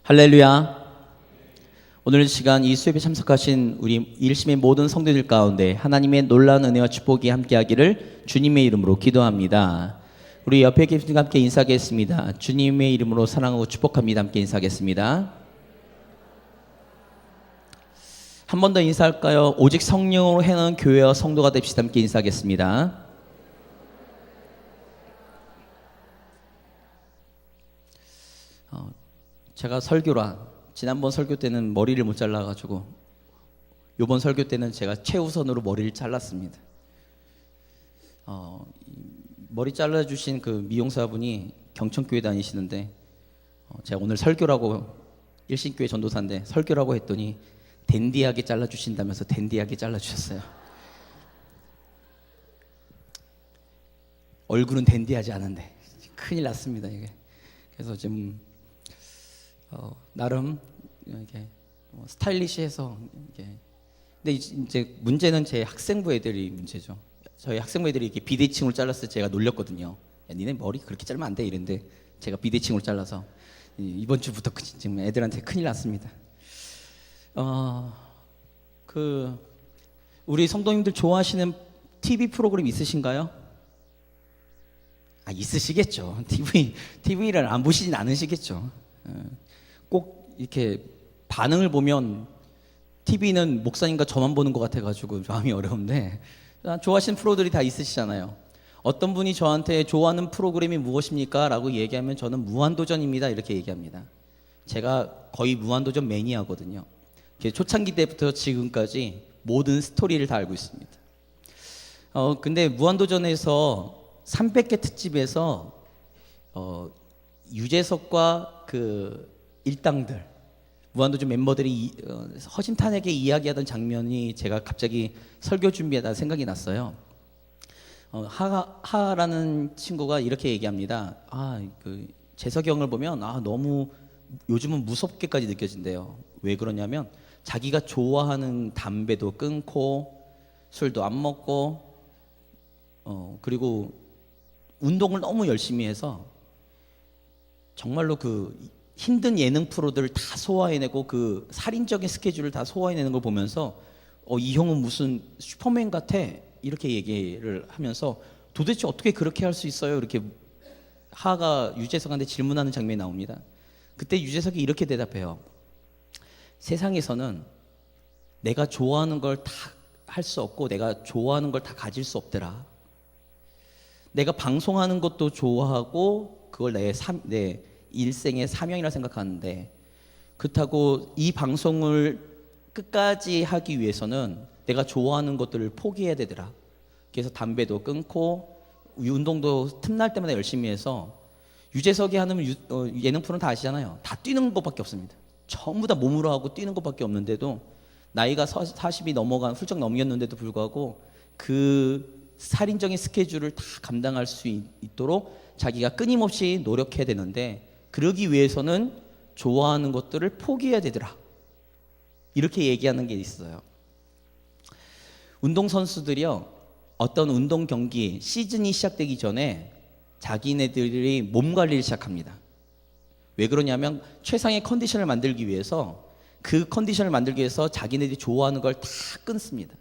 할렐루야. 오늘 시간 이 수업에 참석하신 우리 일심의 모든 성도들 가운데 하나님의 놀라운 은혜와 축복이 함께하기를 주님의 이름으로 기도합니다. 우리 옆에 계신 분과 함께 인사하겠습니다. 주님의 이름으로 사랑하고 축복합니다. 함께 인사하겠습니다. 한 번 더 인사할까요? 오직 성령으로 행하는 교회와 성도가 됩시다. 함께 인사하겠습니다. 제가 설교라 지난번 설교 때는 머리를 못 잘라가지고 이번 설교 때는 제가 최우선으로 머리를 잘랐습니다. 머리 잘라주신 그 미용사분이 경천교회 다니시는데 제가 오늘 설교라고 일신교회 전도사인데 설교라고 했더니 댄디하게 잘라주신다면서 댄디하게 잘라주셨어요. 얼굴은 댄디하지 않은데 큰일 났습니다 이게. 그래서 지금 나름 이렇게 스타일리시해서 이게. 근데 이제 문제는 제 학생부 애들이 문제죠. 저희 학생부 애들이 이렇게 비대칭으로 잘랐을 때 제가 놀렸거든요. 야, 니네 머리 그렇게 자르면 안 돼 이랬는데 제가 비대칭으로 잘라서 이번 주부터 지금 애들한테 큰일 났습니다. 우리 성도님들 좋아하시는 TV 프로그램 있으신가요? 있으시겠죠. TV를 안 보시진 않으시겠죠. 꼭 이렇게 반응을 보면 TV는 목사님과 저만 보는 것 같아가지고 마음이 어려운데 좋아하시는 프로들이 다 있으시잖아요. 어떤 분이 저한테 좋아하는 프로그램이 무엇입니까? 라고 얘기하면 저는 무한도전입니다 이렇게 얘기합니다. 제가 거의 무한도전 매니아거든요. 초창기 때부터 지금까지 모든 스토리를 다 알고 있습니다. 근데 무한도전에서 300개 특집에서 유재석과 그 일당들 무한도전 멤버들이 허심탄회하게 이야기하던 장면이 제가 갑자기 설교 준비하다 생각이 났어요. 하라는 친구가 이렇게 얘기합니다. 그 재석이 형을 보면 너무 요즘은 무섭게까지 느껴진대요. 왜 그러냐면 자기가 좋아하는 담배도 끊고 술도 안 먹고 그리고 운동을 너무 열심히 해서 정말로 그 힘든 예능 프로들을 다 소화해내고 그 살인적인 스케줄을 다 소화해내는 걸 보면서 이 형은 무슨 슈퍼맨 같아 이렇게 얘기를 하면서 도대체 어떻게 그렇게 할 수 있어요? 이렇게 하가 유재석한테 질문하는 장면이 나옵니다. 그때 유재석이 이렇게 대답해요. 세상에서는 내가 좋아하는 걸 다 할 수 없고 내가 좋아하는 걸 다 가질 수 없더라. 내가 방송하는 것도 좋아하고 그걸 내 일생의 사명이라 생각하는데 그렇다고 이 방송을 끝까지 하기 위해서는 내가 좋아하는 것들을 포기해야 되더라. 그래서 담배도 끊고 운동도 틈날 때마다 열심히 해서 유재석이 하는 예능 프로는 다 아시잖아요. 다 뛰는 것밖에 없습니다. 전부 다 몸으로 하고 뛰는 것밖에 없는데도 나이가 40이 훌쩍 넘겼는데도 불구하고 그 살인적인 스케줄을 다 감당할 수 있도록 자기가 끊임없이 노력해야 되는데 그러기 위해서는 좋아하는 것들을 포기해야 되더라. 이렇게 얘기하는 게 있어요. 운동선수들이요, 어떤 운동 경기 시즌이 시작되기 전에 자기네들이 몸 관리를 시작합니다. 왜 그러냐면 최상의 컨디션을 만들기 위해서 그 컨디션을 만들기 위해서 자기네들이 좋아하는 걸 다 끊습니다.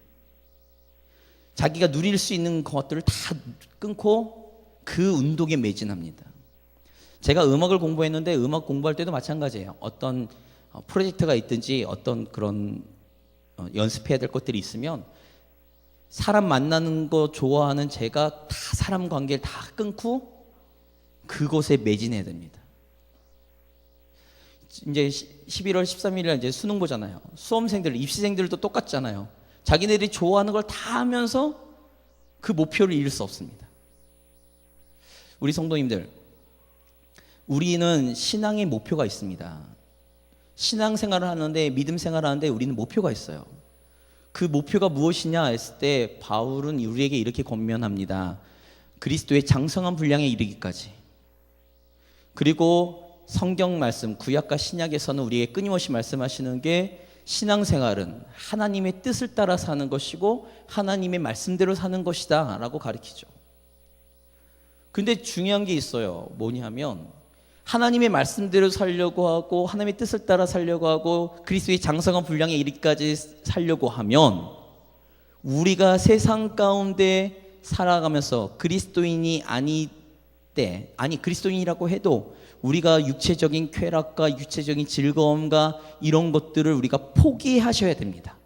자기가 누릴 수 있는 것들을 다 끊고 그 운동에 매진합니다. 제가 음악을 공부했는데 음악 공부할 때도 마찬가지예요. 어떤 프로젝트가 있든지 어떤 그런 연습해야 될 것들이 있으면 사람 만나는 거 좋아하는 제가 다 사람 관계를 다 끊고 그곳에 매진해야 됩니다. 이제 11월 13일에 이제 수능 보잖아요. 수험생들, 입시생들도 똑같잖아요. 자기네들이 좋아하는 걸 다 하면서 그 목표를 이룰 수 없습니다. 우리 성도님들, 우리는 신앙의 목표가 있습니다. 신앙생활을 하는데 믿음 생활을 하는데 우리는 목표가 있어요. 그 목표가 무엇이냐 했을 때 바울은 우리에게 이렇게 권면합니다. 그리스도의 장성한 분량에 이르기까지. 그리고 성경 말씀, 구약과 신약에서는 우리에게 끊임없이 말씀하시는 게 신앙생활은 하나님의 뜻을 따라 사는 것이고 하나님의 말씀대로 사는 것이다 라고 가르치죠. 근데 중요한 게 있어요. 뭐냐면 하나님의 말씀대로 살려고 하고 하나님의 뜻을 따라 살려고 하고 그리스도의 장성한 분량에 이르기까지 살려고 하면 우리가 세상 가운데 살아가면서 그리스도인이 그리스도인이라고 해도 우리가 육체적인 쾌락과 육체적인 즐거움과 이런 것들을 우리가 포기하셔야 됩니다.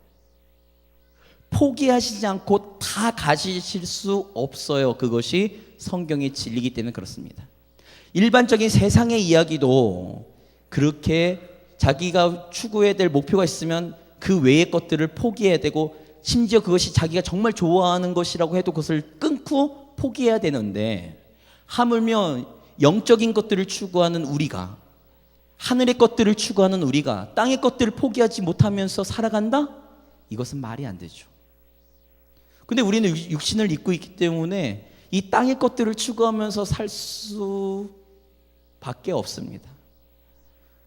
포기하시지 않고 다 가지실 수 없어요. 그것이 성경의 진리이기 때문에 그렇습니다. 일반적인 세상의 이야기도 그렇게 자기가 추구해야 될 목표가 있으면 그 외의 것들을 포기해야 되고, 심지어 그것이 자기가 정말 좋아하는 것이라고 해도 그것을 끊고 포기해야 되는데, 하물며 영적인 것들을 추구하는 우리가, 하늘의 것들을 추구하는 우리가 땅의 것들을 포기하지 못하면서 살아간다? 이것은 말이 안 되죠. 근데 우리는 육신을 입고 있기 때문에 이 땅의 것들을 추구하면서 살 수밖에 없습니다.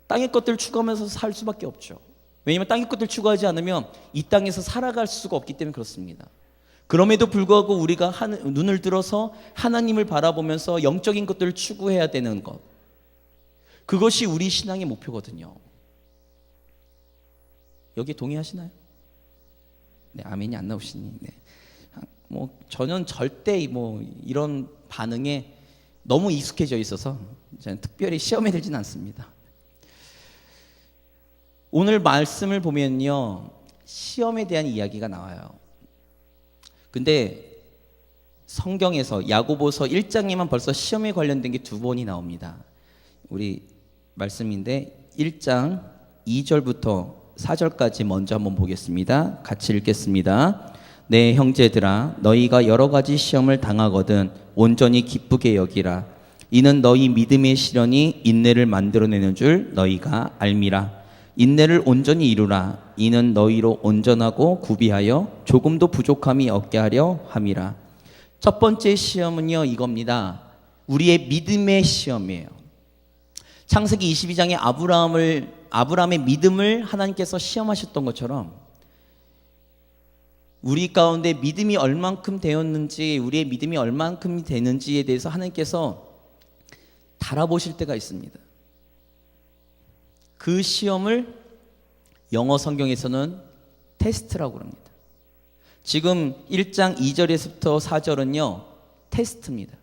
땅의 것들을 추구하면서 살 수밖에 없죠. 왜냐하면 땅의 것들을 추구하지 않으면 이 땅에서 살아갈 수가 없기 때문에 그렇습니다. 그럼에도 불구하고 우리가 눈을 들어서 하나님을 바라보면서 영적인 것들을 추구해야 되는 것, 그것이 우리 신앙의 목표거든요. 여기 동의하시나요? 네, 아멘이 안 나오시니. 네. 저는 절대 이런 반응에 너무 익숙해져 있어서 저는 특별히 시험에 들진 않습니다. 오늘 말씀을 보면요, 시험에 대한 이야기가 나와요. 근데 성경에서 야고보서 1장에만 벌써 시험에 관련된 게 2번이 나옵니다. 우리 말씀인데 1장 2절부터 4절까지 먼저 한번 보겠습니다. 같이 읽겠습니다. 내 형제들아, 너희가 여러 가지 시험을 당하거든 온전히 기쁘게 여기라. 이는 너희 믿음의 시련이 인내를 만들어내는 줄 너희가 알미라. 인내를 온전히 이루라. 이는 너희로 온전하고 구비하여 조금도 부족함이 없게 하려 함이라. 첫 번째 시험은요, 이겁니다. 우리의 믿음의 시험이에요. 창세기 22장에 아브라함의 믿음을 하나님께서 시험하셨던 것처럼 우리 가운데 믿음이 얼만큼 되었는지, 우리의 믿음이 얼만큼 되는지에 대해서 하나님께서 달아보실 때가 있습니다. 그 시험을 영어 성경에서는 테스트라고 합니다. 지금 1장 2절에서부터 4절은요, 테스트입니다.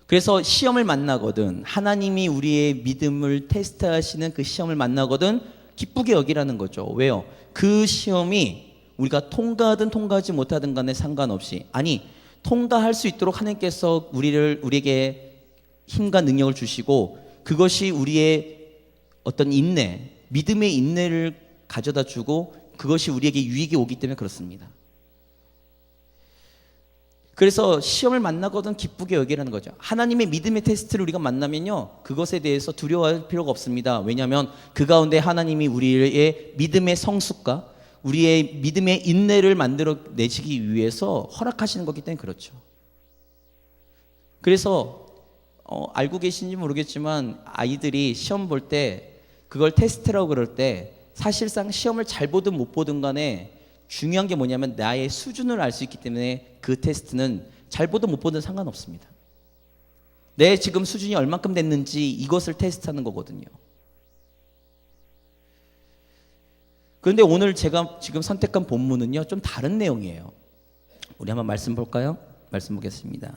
그래서 시험을 만나거든, 하나님이 우리의 믿음을 테스트하시는 그 시험을 만나거든 기쁘게 여기라는 거죠. 왜요? 그 시험이 우리가 통과하든 통과하지 못하든 간에 상관없이, 통과할 수 있도록 하나님께서 우리에게 힘과 능력을 주시고, 그것이 우리의 어떤 인내, 믿음의 인내를 가져다 주고, 그것이 우리에게 유익이 오기 때문에 그렇습니다. 그래서 시험을 만나거든 기쁘게 여기라는 거죠. 하나님의 믿음의 테스트를 우리가 만나면요, 그것에 대해서 두려워할 필요가 없습니다. 왜냐하면 그 가운데 하나님이 우리의 믿음의 성숙과 우리의 믿음의 인내를 만들어 내시기 위해서 허락하시는 거기 때문에 그렇죠. 그래서 알고 계신지 모르겠지만 아이들이 시험 볼 때 그걸 테스트라고 그럴 때 사실상 시험을 잘 보든 못 보든 간에 중요한 게 뭐냐면 나의 수준을 알 수 있기 때문에 그 테스트는 잘 보든 못 보든 상관없습니다. 내 지금 수준이 얼만큼 됐는지 이것을 테스트하는 거거든요. 그런데 오늘 제가 지금 선택한 본문은요, 좀 다른 내용이에요. 우리 한번 말씀 볼까요? 말씀 보겠습니다.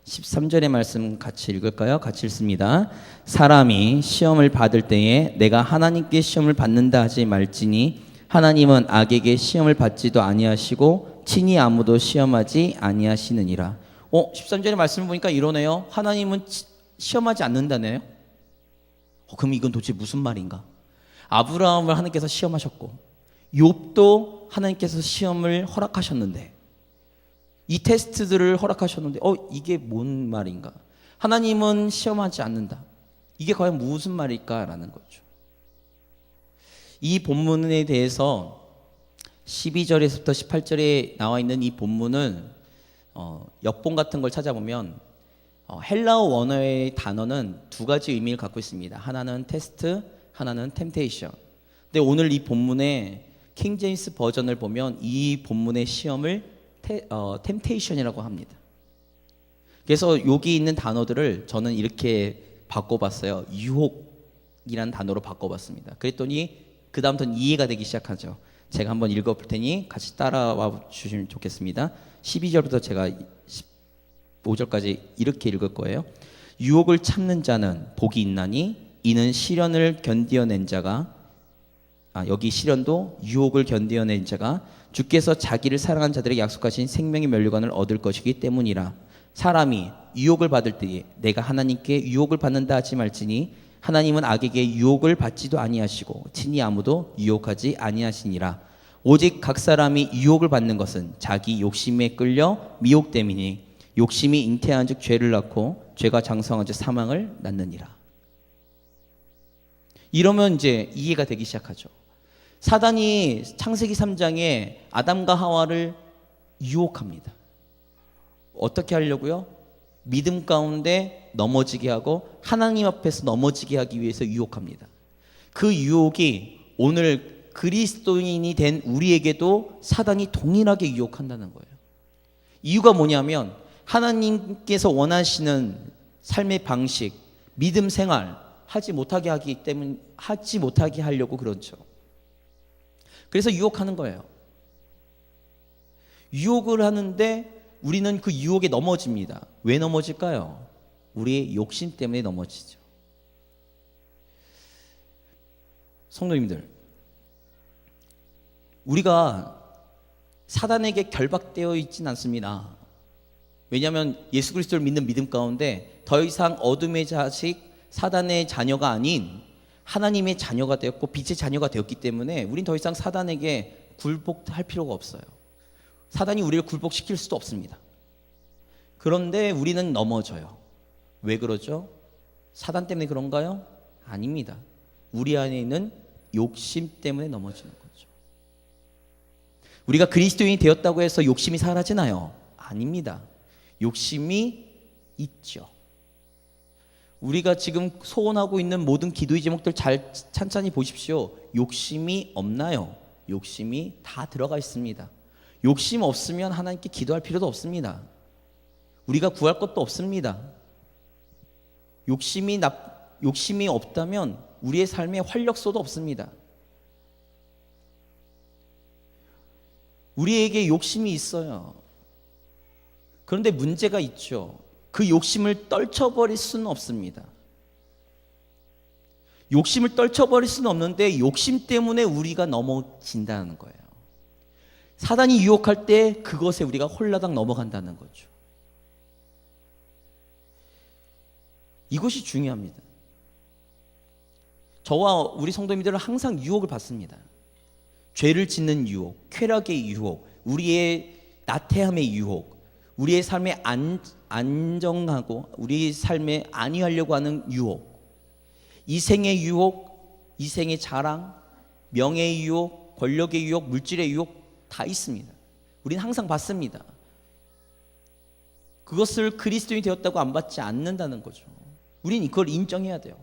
13절의 말씀 같이 읽을까요? 같이 읽습니다. 사람이 시험을 받을 때에 내가 하나님께 시험을 받는다 하지 말지니 하나님은 악에게 시험을 받지도 아니하시고 친히 아무도 시험하지 아니하시느니라. 13절의 말씀을 보니까 이러네요. 하나님은 시험하지 않는다네요. 그럼 이건 도대체 무슨 말인가? 아브라함을 하나님께서 시험하셨고 욥도 하나님께서 시험을 허락하셨는데, 이 테스트들을 허락하셨는데 이게 뭔 말인가? 하나님은 시험하지 않는다. 이게 과연 무슨 말일까라는 거죠. 이 본문에 대해서 12절에서부터 18절에 나와 있는 이 본문은 역본 같은 걸 찾아보면 헬라어 원어의 단어는 2가지 의미를 갖고 있습니다. 하나는 테스트, 하나는 템테이션. 근데 오늘 이 본문의 킹 제임스 버전을 보면 이 본문의 시험을 템테이션이라고 합니다. 그래서 여기 있는 단어들을 저는 이렇게 바꿔봤어요. 유혹이라는 단어로 바꿔봤습니다. 그랬더니 그 다음부터는 이해가 되기 시작하죠. 제가 한번 읽어볼 테니 같이 따라와 주시면 좋겠습니다. 12절부터 제가 15절까지 이렇게 읽을 거예요. 유혹을 참는 자는 복이 있나니 이는 시련을 견디어낸 자가 여기 시련도 유혹을 견디어낸 자가 주께서 자기를 사랑한 자들에게 약속하신 생명의 면류관을 얻을 것이기 때문이라. 사람이 유혹을 받을 때에 내가 하나님께 유혹을 받는다 하지 말지니 하나님은 악에게 유혹을 받지도 아니하시고 친히 아무도 유혹하지 아니하시니라. 오직 각 사람이 유혹을 받는 것은 자기 욕심에 끌려 미혹됨이니 욕심이 잉태한즉 죄를 낳고 죄가 장성한즉 사망을 낳느니라. 이러면 이제 이해가 되기 시작하죠. 사단이 창세기 3장에 아담과 하와를 유혹합니다. 어떻게 하려고요? 믿음 가운데 넘어지게 하고 하나님 앞에서 넘어지게 하기 위해서 유혹합니다. 그 유혹이 오늘 그리스도인이 된 우리에게도 사단이 동일하게 유혹한다는 거예요. 이유가 뭐냐면 하나님께서 원하시는 삶의 방식, 믿음 생활 하지 못하게 하려고 그렇죠. 그래서 유혹하는 거예요. 유혹을 하는데 우리는 그 유혹에 넘어집니다. 왜 넘어질까요? 우리의 욕심 때문에 넘어지죠. 성도님들, 우리가 사단에게 결박되어 있지는 않습니다. 왜냐하면 예수 그리스도를 믿는 믿음 가운데 더 이상 어둠의 자식, 사단의 자녀가 아닌 하나님의 자녀가 되었고 빛의 자녀가 되었기 때문에 우린 더 이상 사단에게 굴복할 필요가 없어요. 사단이 우리를 굴복시킬 수도 없습니다. 그런데 우리는 넘어져요. 왜 그러죠? 사단 때문에 그런가요? 아닙니다. 우리 안에 있는 욕심 때문에 넘어지는 거죠. 우리가 그리스도인이 되었다고 해서 욕심이 사라지나요? 아닙니다. 욕심이 있죠. 우리가 지금 소원하고 있는 모든 기도의 제목들 잘 찬찬히 보십시오. 욕심이 없나요? 욕심이 다 들어가 있습니다. 욕심 없으면 하나님께 기도할 필요도 없습니다. 우리가 구할 것도 없습니다. 욕심이 없다면 우리의 삶에 활력소도 없습니다. 우리에게 욕심이 있어요. 그런데 문제가 있죠. 그 욕심을 떨쳐버릴 수는 없습니다. 욕심을 떨쳐버릴 수는 없는데 욕심 때문에 우리가 넘어진다는 거예요. 사단이 유혹할 때 그것에 우리가 홀라당 넘어간다는 거죠. 이것이 중요합니다. 저와 우리 성도님들은 항상 유혹을 받습니다. 죄를 짓는 유혹, 쾌락의 유혹, 우리의 나태함의 유혹, 우리의 삶에 안정하고 우리 삶에 안위하려고 하는 유혹, 이생의 유혹, 이생의 자랑, 명예의 유혹, 권력의 유혹, 물질의 유혹 다 있습니다. 우리는 항상 받습니다. 그것을 그리스도인이 되었다고 안 받지 않는다는 거죠. 우리는 이걸 인정해야 돼요.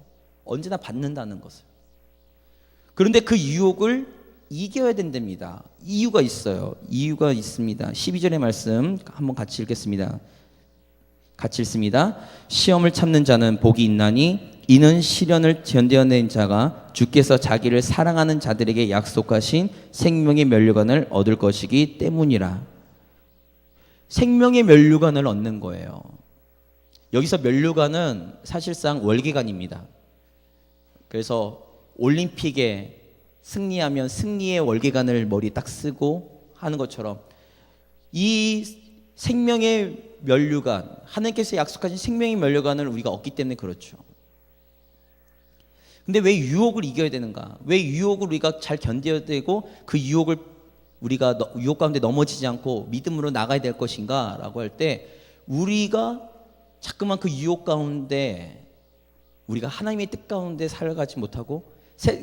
언제나 받는다는 것을. 그런데 그 유혹을 이겨야 된답니다. 이유가 있어요. 이유가 있습니다. 12절의 말씀 한번 같이 읽겠습니다. 같이 읽습니다. 시험을 참는 자는 복이 있나니 이는 시련을 견뎌낸 자가 주께서 자기를 사랑하는 자들에게 약속하신 생명의 면류관을 얻을 것이기 때문이라. 생명의 면류관을 얻는 거예요. 여기서 면류관은 사실상 월계관입니다. 그래서 올림픽에 승리하면 승리의 월계관을 머리에 딱 쓰고 하는 것처럼 이 생명의 면류관, 하나님께서 약속하신 생명의 면류관을 우리가 얻기 때문에 그렇죠. 근데 왜 유혹을 이겨야 되는가? 왜 유혹을 우리가 잘 견뎌야 되고 그 유혹을 우리가 유혹 가운데 넘어지지 않고 믿음으로 나가야 될 것인가? 라고 할 때 우리가 자꾸만 그 유혹 가운데 우리가 하나님의 뜻 가운데 살아가지 못하고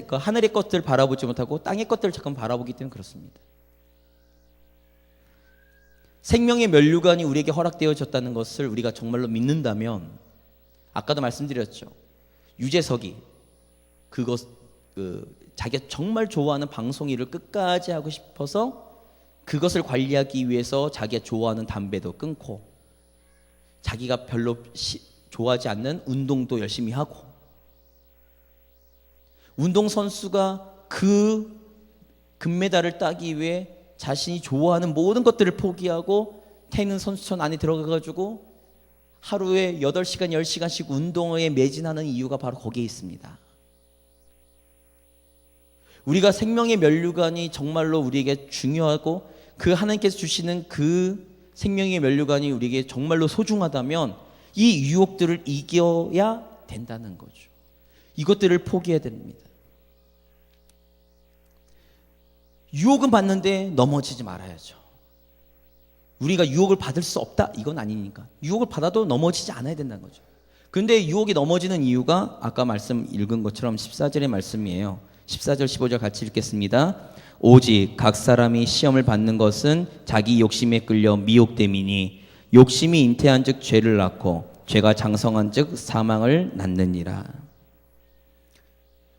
하늘의 것들을 바라보지 못하고 땅의 것들을 자꾸 바라보기 때문에 그렇습니다. 생명의 면류관이 우리에게 허락되어졌다는 것을 우리가 정말로 믿는다면 아까도 말씀드렸죠. 유재석이 자기가 정말 좋아하는 방송 일을 끝까지 하고 싶어서 그것을 관리하기 위해서 자기가 좋아하는 담배도 끊고 자기가 별로 좋아하지 않는 운동도 열심히 하고, 운동선수가 그 금메달을 따기 위해 자신이 좋아하는 모든 것들을 포기하고 태닝 선수촌 안에 들어가가지고 하루에 8시간, 10시간씩 운동에 매진하는 이유가 바로 거기에 있습니다. 우리가 생명의 면류관이 정말로 우리에게 중요하고 그 하나님께서 주시는 그 생명의 면류관이 우리에게 정말로 소중하다면 이 유혹들을 이겨야 된다는 거죠. 이것들을 포기해야 됩니다. 유혹은 받는데 넘어지지 말아야죠. 우리가 유혹을 받을 수 없다 이건 아니니까. 유혹을 받아도 넘어지지 않아야 된다는 거죠. 그런데 유혹이 넘어지는 이유가 아까 말씀 읽은 것처럼 14절의 말씀이에요. 14절 15절 같이 읽겠습니다. 오직 각 사람이 시험을 받는 것은 자기 욕심에 끌려 미혹됨이니 욕심이 잉태한 즉 죄를 낳고 죄가 장성한 즉 사망을 낳느니라.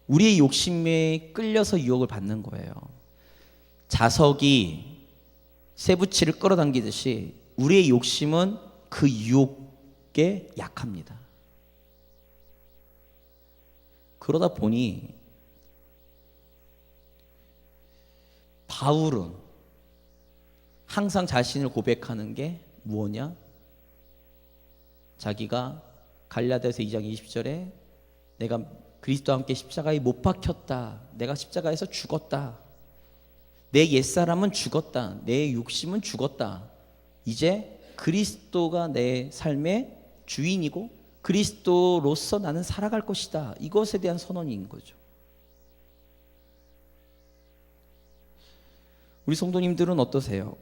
우리의 욕심에 끌려서 유혹을 받는 거예요. 자석이 쇠붙이를 끌어당기듯이 우리의 욕심은 그 유혹에 약합니다. 그러다 보니 바울은 항상 자신을 고백하는 게 무엇냐? 자기가 갈라디아서 2장 20절에 내가 그리스도와 함께 십자가에 못 박혔다. 내가 십자가에서 죽었다. 내 옛사람은 죽었다. 내 욕심은 죽었다. 이제 그리스도가 내 삶의 주인이고 그리스도로서 나는 살아갈 것이다. 이것에 대한 선언인 거죠. 우리 성도님들은 어떠세요?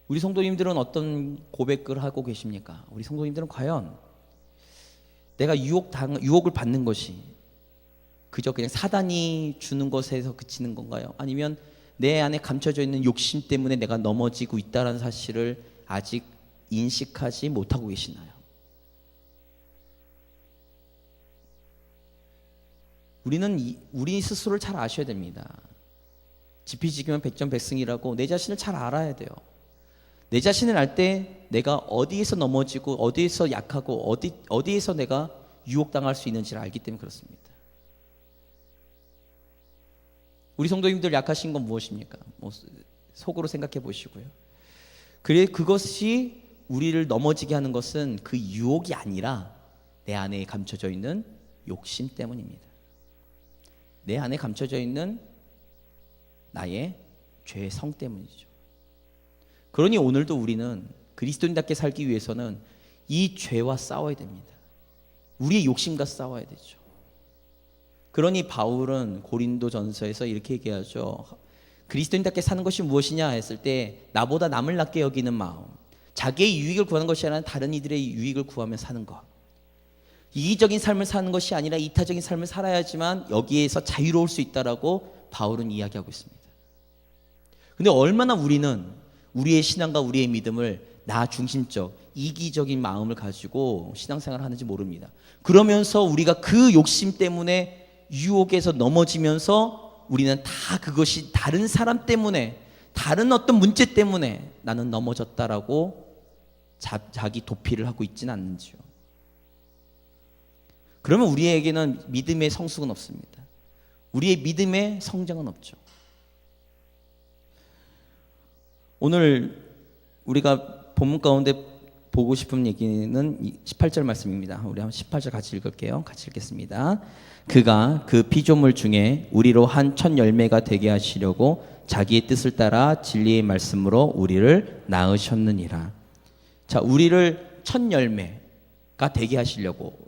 우리 성도님들은 어떤 고백을 하고 계십니까? 우리 성도님들은 과연 내가 유혹을 받는 것이 그저 그냥 사단이 주는 것에서 그치는 건가요? 아니면 내 안에 감춰져 있는 욕심 때문에 내가 넘어지고 있다는 사실을 아직 인식하지 못하고 계시나요? 우리 스스로를 잘 아셔야 됩니다. 지피지기면 백전백승이라고 내 자신을 잘 알아야 돼요. 내 자신을 알 때 내가 어디에서 넘어지고 어디에서 약하고 어디에서 내가 유혹당할 수 있는지를 알기 때문에 그렇습니다. 우리 성도님들 약하신 건 무엇입니까? 속으로 생각해 보시고요. 그것이 우리를 넘어지게 하는 것은 그 유혹이 아니라 내 안에 감춰져 있는 욕심 때문입니다. 내 안에 감춰져 있는 나의 죄의 성 때문이죠. 그러니 오늘도 우리는 그리스도인답게 살기 위해서는 이 죄와 싸워야 됩니다. 우리의 욕심과 싸워야 되죠. 그러니 바울은 고린도전서에서 이렇게 얘기하죠. 그리스도인답게 사는 것이 무엇이냐 했을 때 나보다 남을 낮게 여기는 마음, 자기의 유익을 구하는 것이 아니라 다른 이들의 유익을 구하며 사는 것, 이기적인 삶을 사는 것이 아니라 이타적인 삶을 살아야지만 여기에서 자유로울 수 있다라고 바울은 이야기하고 있습니다. 근데 얼마나 우리는 우리의 신앙과 우리의 믿음을 나 중심적, 이기적인 마음을 가지고 신앙생활을 하는지 모릅니다. 그러면서 우리가 그 욕심 때문에 유혹에서 넘어지면서 우리는 다 그것이 다른 사람 때문에, 다른 어떤 문제 때문에 나는 넘어졌다라고 자기 도피를 하고 있지는 않는지요. 그러면 우리에게는 믿음의 성숙은 없습니다. 우리의 믿음의 성장은 없죠. 오늘 우리가 본문 가운데 보고 싶은 얘기는 18절 말씀입니다. 우리 한번 18절 같이 읽을게요. 같이 읽겠습니다. 그가 그 피조물 중에 우리로 한 첫 열매가 되게 하시려고 자기의 뜻을 따라 진리의 말씀으로 우리를 낳으셨느니라. 자, 우리를 첫 열매가 되게 하시려고,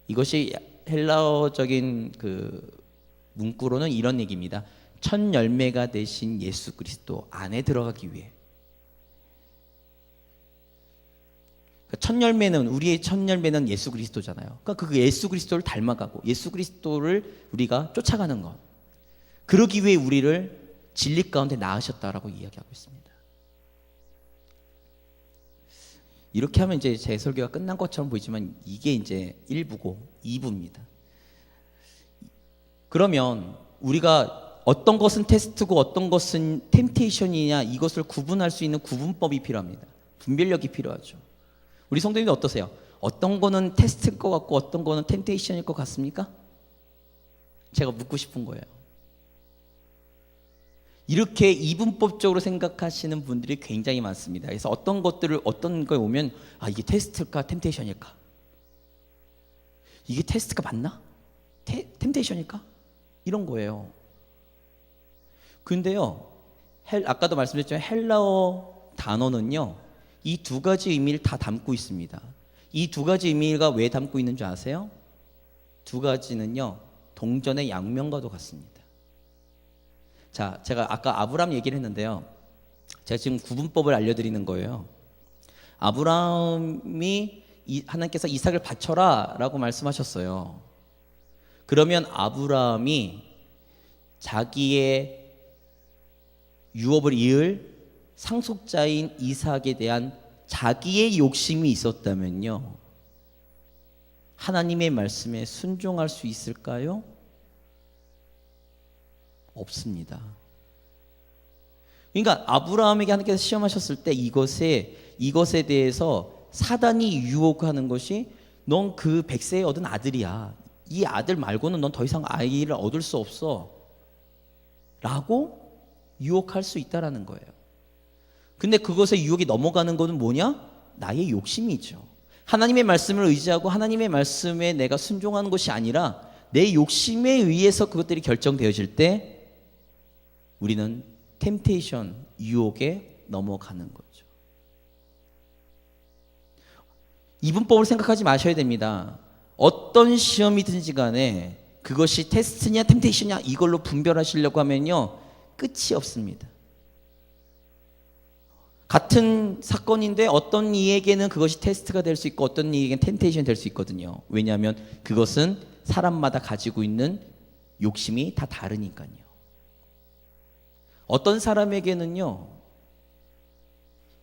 이것이 헬라어적인 그 문구로는 이런 얘기입니다. 첫 열매가 되신 예수 그리스도 안에 들어가기 위해. 첫 열매는, 우리의 첫 열매는 예수 그리스도잖아요. 그러니까 그 예수 그리스도를 닮아가고 예수 그리스도를 우리가 쫓아가는 것, 그러기 위해 우리를 진리 가운데 낳으셨다라고 이야기하고 있습니다. 이렇게 하면 이제 제 설교가 끝난 것처럼 보이지만 이게 이제 1부고 2부입니다. 그러면 우리가 어떤 것은 테스트고 어떤 것은 템테이션이냐, 이것을 구분할 수 있는 구분법이 필요합니다. 분별력이 필요하죠. 우리 성도님들 어떠세요? 어떤 거는 테스트일 것 같고 어떤 거는 템테이션일 것 같습니까? 제가 묻고 싶은 거예요. 이렇게 이분법적으로 생각하시는 분들이 굉장히 많습니다. 그래서 어떤 거에 오면 이게 테스트일까 템테이션일까? 이게 테스트가 맞나? 템테이션일까? 이런 거예요. 근데요, 아까도 말씀드렸지만 헬라어 단어는요, 이 두 가지 의미를 다 담고 있습니다. 이 두 가지 의미가 왜 담고 있는 줄 아세요? 두 가지는요, 동전의 양면과도 같습니다. 자, 제가 아까 아브라함 얘기를 했는데요. 제가 지금 구분법을 알려드리는 거예요. 아브라함이 하나님께서 이삭을 바쳐라 라고 말씀하셨어요. 그러면 아브라함이 자기의 유업을 이을 상속자인 이삭에 대한 자기의 욕심이 있었다면요, 하나님의 말씀에 순종할 수 있을까요? 없습니다. 그러니까 아브라함에게 하나님께서 시험하셨을 때 이것에 대해서 사단이 유혹하는 것이 넌 그 100세에 얻은 아들이야. 이 아들 말고는 넌 더 이상 아이를 얻을 수 없어. 라고 유혹할 수 있다라는 거예요. 근데 그것에 유혹이 넘어가는 것은 뭐냐? 나의 욕심이죠. 하나님의 말씀을 의지하고 하나님의 말씀에 내가 순종하는 것이 아니라 내 욕심에 의해서 그것들이 결정되어질 때 우리는 템테이션, 유혹에 넘어가는 거죠. 이분법을 생각하지 마셔야 됩니다. 어떤 시험이든지 간에 그것이 테스트냐 템테이션이냐 이걸로 분별하시려고 하면요, 끝이 없습니다. 같은 사건인데 어떤 이에게는 그것이 테스트가 될 수 있고 어떤 이에게는 템테이션이 될 수 있거든요. 왜냐하면 그것은 사람마다 가지고 있는 욕심이 다 다르니까요. 어떤 사람에게는요,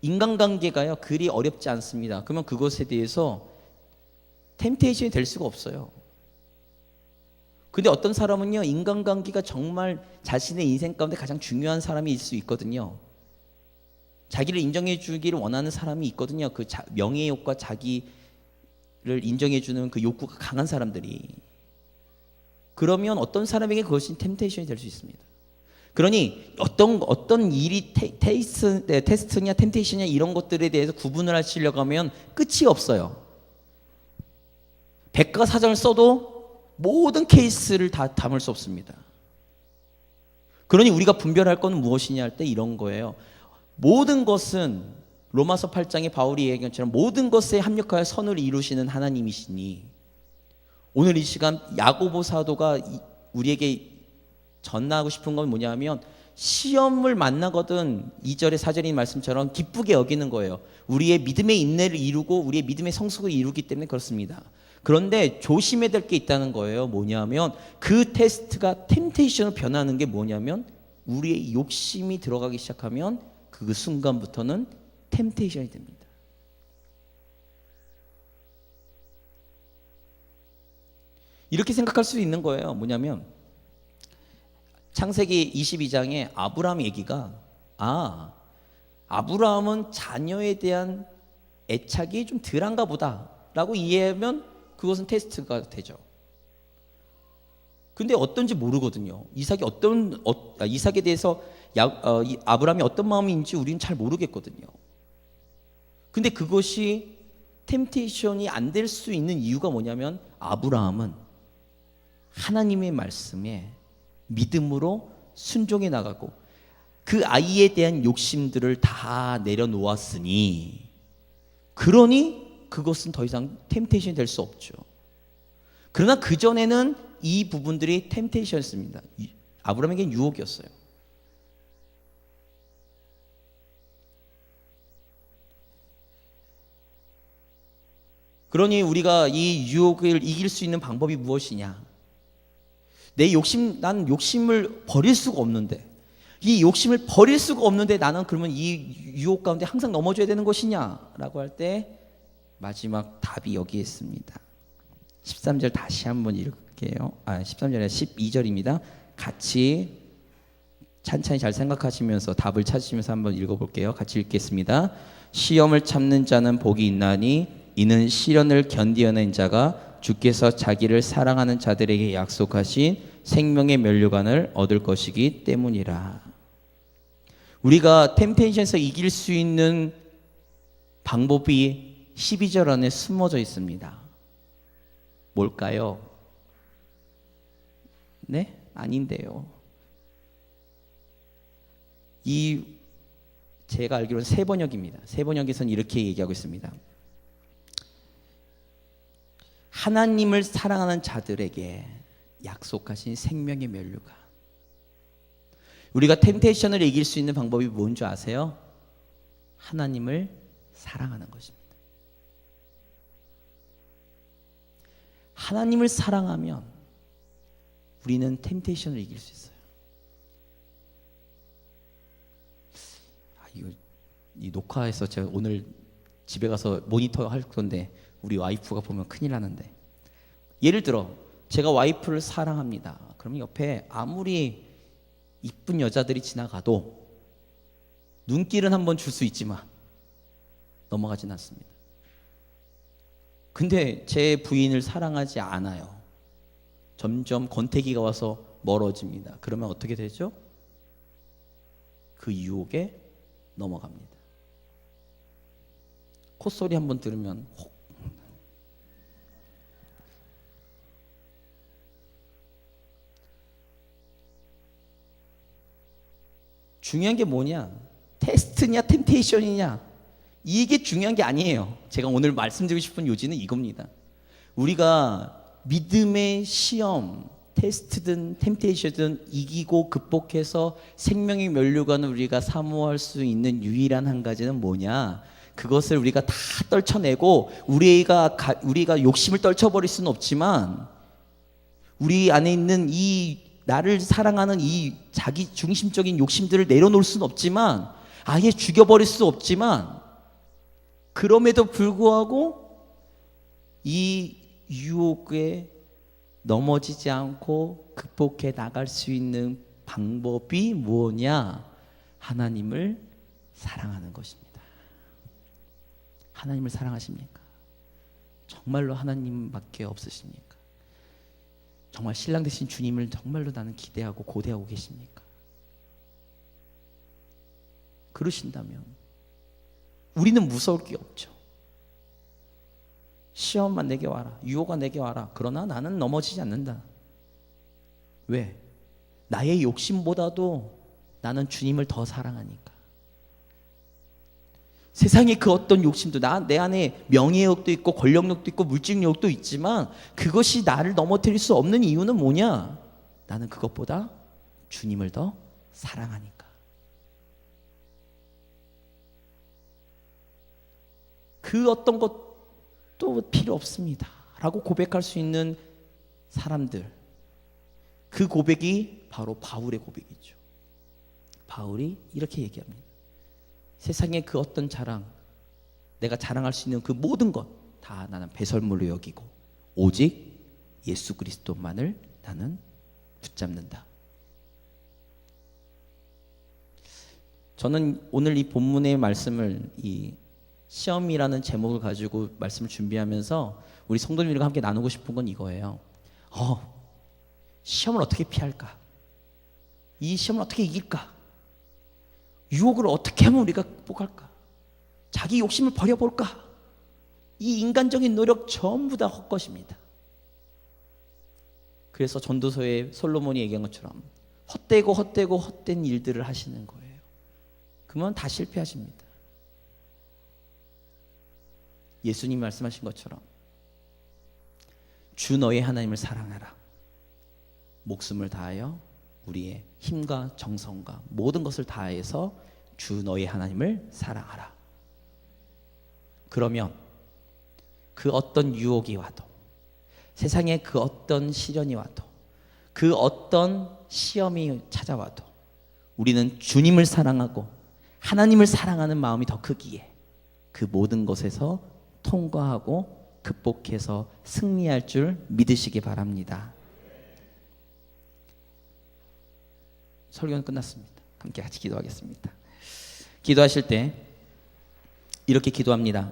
인간관계가요 그리 어렵지 않습니다. 그러면 그것에 대해서 템테이션이 될 수가 없어요. 근데 어떤 사람은요, 인간관계가 정말 자신의 인생 가운데 가장 중요한 사람일 수 있거든요. 자기를 인정해 주기를 원하는 사람이 있거든요. 그 명예욕과 자기를 인정해 주는 그 욕구가 강한 사람들이. 그러면 어떤 사람에게 그것이 템테이션이 될 수 있습니다. 그러니 어떤 일이 테스트냐 템테이션이냐 이런 것들에 대해서 구분을 하시려고 하면 끝이 없어요. 백과사전을 써도 모든 케이스를 다 담을 수 없습니다. 그러니 우리가 분별할 것은 무엇이냐 할 때 이런 거예요. 모든 것은 로마서 8장에 바울이 얘기한 것처럼 모든 것에 합력하여 선을 이루시는 하나님이시니, 오늘 이 시간 야고보 사도가 우리에게 전하고 싶은 건 뭐냐면, 시험을 만나거든 2절에 4절인 말씀처럼 기쁘게 여기는 거예요. 우리의 믿음의 인내를 이루고 우리의 믿음의 성숙을 이루기 때문에 그렇습니다. 그런데 조심해야 될 게 있다는 거예요. 뭐냐면 그 테스트가 템테이션으로 변하는 게 뭐냐면, 우리의 욕심이 들어가기 시작하면 그 순간부터는 템테이션이 됩니다. 이렇게 생각할 수 있는 거예요. 뭐냐면 창세기 22장에 아브라함 얘기가 아브라함은 자녀에 대한 애착이 좀 덜한가 보다 라고 이해하면 그것은 테스트가 되죠. 근데 어떤지 모르거든요. 이삭에 대해서 아브라함이 어떤 마음인지 우리는 잘 모르겠거든요. 근데 그것이 템테이션이 안 될 수 있는 이유가 뭐냐면, 아브라함은 하나님의 말씀에 믿음으로 순종해 나가고 그 아이에 대한 욕심들을 다 내려놓았으니, 그러니 그것은 더 이상 템테이션이 될 수 없죠. 그러나 그전에는 이 부분들이 템테이션이었습니다. 아브라함에게는 유혹이었어요. 그러니 우리가 이 유혹을 이길 수 있는 방법이 무엇이냐? 난 욕심을 버릴 수가 없는데, 이 욕심을 버릴 수가 없는데 나는 그러면 이 유혹 가운데 항상 넘어져야 되는 것이냐? 라고 할 때 마지막 답이 여기에 있습니다. 13절 다시 한번 읽을게요. 13절에 12절입니다. 같이 찬찬히 잘 생각하시면서 답을 찾으시면서 한번 읽어볼게요. 같이 읽겠습니다. 시험을 참는 자는 복이 있나니 이는 시련을 견디어낸 자가 주께서 자기를 사랑하는 자들에게 약속하신 생명의 면류관을 얻을 것이기 때문이라. 우리가 템테이션에서 이길 수 있는 방법이 12절 안에 숨어져 있습니다. 뭘까요? 네? 아닌데요. 제가 알기로는 세 번역입니다. 세 번역에서는 이렇게 얘기하고 있습니다. 하나님을 사랑하는 자들에게 약속하신 생명의 면류관. 우리가 템테이션을 이길 수 있는 방법이 뭔지 아세요? 하나님을 사랑하는 것입니다. 하나님을 사랑하면 우리는 템테이션을 이길 수 있어요. 이 녹화해서 제가 오늘 집에 가서 모니터 할 건데 우리 와이프가 보면 큰일 나는데, 예를 들어 제가 와이프를 사랑합니다. 그러면 옆에 아무리 이쁜 여자들이 지나가도 눈길은 한번 줄 수 있지만 넘어가진 않습니다. 근데 제 부인을 사랑하지 않아요. 점점 권태기가 와서 멀어집니다. 그러면 어떻게 되죠? 그 유혹에 넘어갑니다. 콧소리 한번 들으면 혹. 중요한 게 뭐냐? 테스트냐 템테이션이냐? 이게 중요한 게 아니에요. 제가 오늘 말씀드리고 싶은 요지는 이겁니다. 우리가 믿음의 시험, 테스트든 템테이션든 이기고 극복해서 생명의 면류관을 우리가 사모할 수 있는 유일한 한 가지는 뭐냐? 그것을 우리가 다 떨쳐내고 우리가 욕심을 떨쳐버릴 수는 없지만, 우리 안에 있는 이 나를 사랑하는 이 자기 중심적인 욕심들을 내려놓을 수는 없지만, 아예 죽여버릴 수 없지만, 그럼에도 불구하고 이 유혹에 넘어지지 않고 극복해 나갈 수 있는 방법이 뭐냐? 하나님을 사랑하는 것입니다. 하나님을 사랑하십니까? 정말로 하나님밖에 없으십니까? 정말 신랑 되신 주님을 정말로 나는 기대하고 고대하고 계십니까? 그러신다면 우리는 무서울 게 없죠. 시험만 내게 와라, 유혹아 내게 와라. 그러나 나는 넘어지지 않는다. 왜? 나의 욕심보다도 나는 주님을 더 사랑하니까. 세상의 그 어떤 욕심도, 내 안에 명예욕도 있고 권력욕도 있고 물질욕도 있지만 그것이 나를 넘어뜨릴 수 없는 이유는 뭐냐? 나는 그것보다 주님을 더 사랑하니까. 그 어떤 것도 필요 없습니다 라고 고백할 수 있는 사람들, 그 고백이 바로 바울의 고백이죠. 바울이 이렇게 얘기합니다. 세상의 그 어떤 자랑, 내가 자랑할 수 있는 그 모든 것 다 나는 배설물로 여기고 오직 예수 그리스도만을 나는 붙잡는다. 저는 오늘 이 본문의 말씀을, 이 시험이라는 제목을 가지고 말씀을 준비하면서 우리 성도님들과 함께 나누고 싶은 건 이거예요. 시험을 어떻게 피할까? 이 시험을 어떻게 이길까? 유혹을 어떻게 하면 우리가 극복할까? 자기 욕심을 버려볼까? 이 인간적인 노력 전부 다 헛것입니다. 그래서 전도서에 솔로몬이 얘기한 것처럼 헛되고 헛된 일들을 하시는 거예요. 그러면 다 실패하십니다. 예수님이 말씀하신 것처럼 주 너의 하나님을 사랑하라. 목숨을 다하여 우리의 힘과 정성과 모든 것을 다해서 주 너의 하나님을 사랑하라. 그러면 그 어떤 유혹이 와도, 세상에 그 어떤 시련이 와도, 그 어떤 시험이 찾아와도 우리는 주님을 사랑하고 하나님을 사랑하는 마음이 더 크기에 그 모든 것에서 통과하고 극복해서 승리할 줄 믿으시기 바랍니다. 설교는 끝났습니다. 함께 같이 기도하겠습니다. 기도하실 때 이렇게 기도합니다.